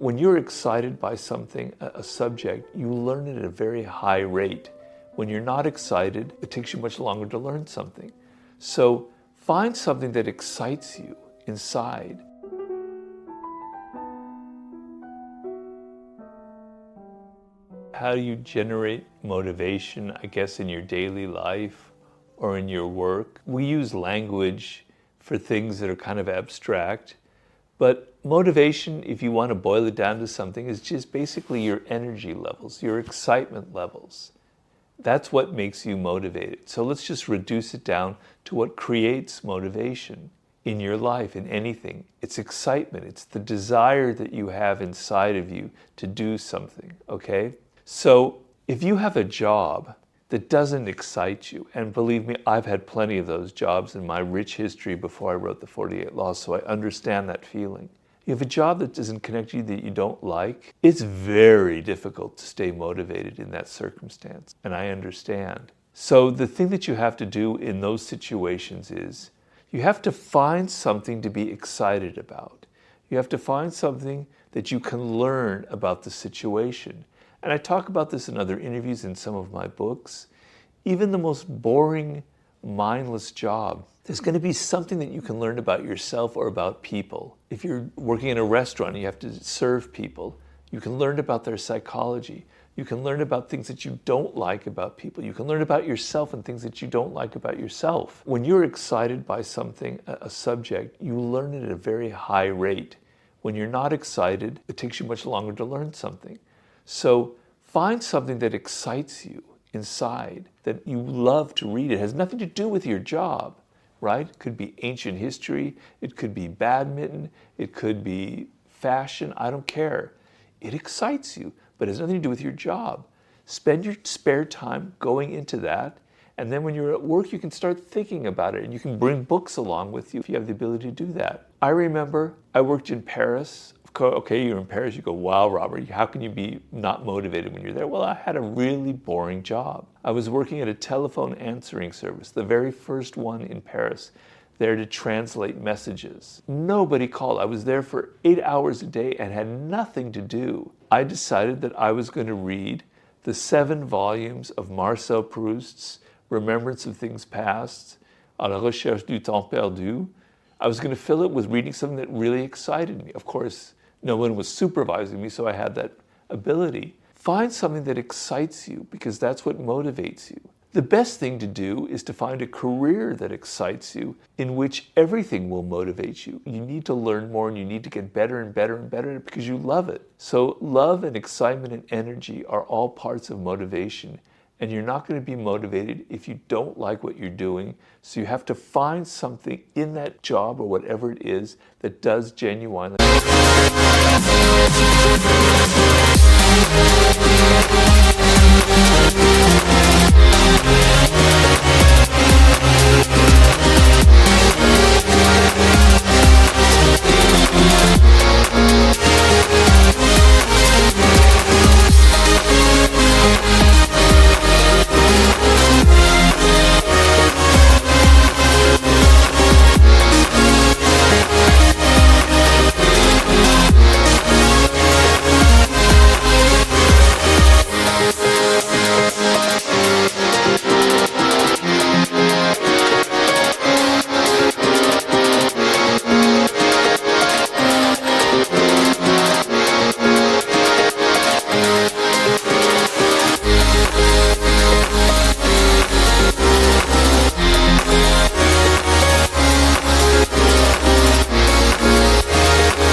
When you're excited by something, a subject, you learn it at a very high rate. When you're not excited, it takes you much longer to learn something. So find something that excites you inside. How do you generate motivation, I guess, in your daily life or in your work? We use language for things that are kind of abstract, but motivation, if you want to boil it down to something, is just basically your energy levels, your excitement levels. That's what makes you motivated. So let's just reduce it down to what creates motivation in your life, in anything. It's excitement. It's the desire that you have inside of you to do something, okay? So if you have a job that doesn't excite you, and believe me, I've had plenty of those jobs in my rich history before I wrote the 48 Laws, so I understand that feeling. You have a job that doesn't connect you, that you don't like, it's very difficult to stay motivated in that circumstance, and I understand. So the thing that you have to do in those situations is you have to find something to be excited about. You have to find something that you can learn about the situation. And I talk about this in other interviews in some of my books. Even the most boring, mindless job, there's going to be something that you can learn about yourself or about people. If you're working in a restaurant and you have to serve people, you can learn about their psychology. You can learn about things that you don't like about people. You can learn about yourself and things that you don't like about yourself. When you're excited by something, a subject, you learn it at a very high rate. When you're not excited, it takes you much longer to learn something. So find something that excites you inside, that you love to read. It has nothing to do with your job, right? It could be ancient history, it could be badminton, it could be fashion, I don't care. It excites you, but it has nothing to do with your job. Spend your spare time going into that, and then when you're at work, you can start thinking about it, and you can bring books along with you if you have the ability to do that. I remember I worked in Paris. Okay, you're in Paris, you go, wow, Robert, how can you be not motivated when you're there? Well, I had a really boring job. I was working at a telephone answering service, the very first one in Paris, there to translate messages. Nobody called. I was there for 8 hours a day and had nothing to do. I decided that I was going to read the 7 volumes of Marcel Proust's Remembrance of Things Past, À la recherche du temps perdu. I was going to fill it with reading something that really excited me. Of course, no one was supervising me, so I had that ability. Find something that excites you, because that's what motivates you. The best thing to do is to find a career that excites you, in which everything will motivate you. You need to learn more, and you need to get better and better and better because you love it. So love and excitement and energy are all parts of motivation. And you're not going to be motivated if you don't like what you're doing. So you have to find something in that job or whatever it is that does genuinely.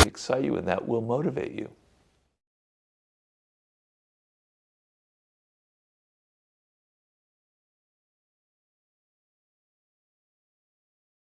Excite you, and that will motivate you.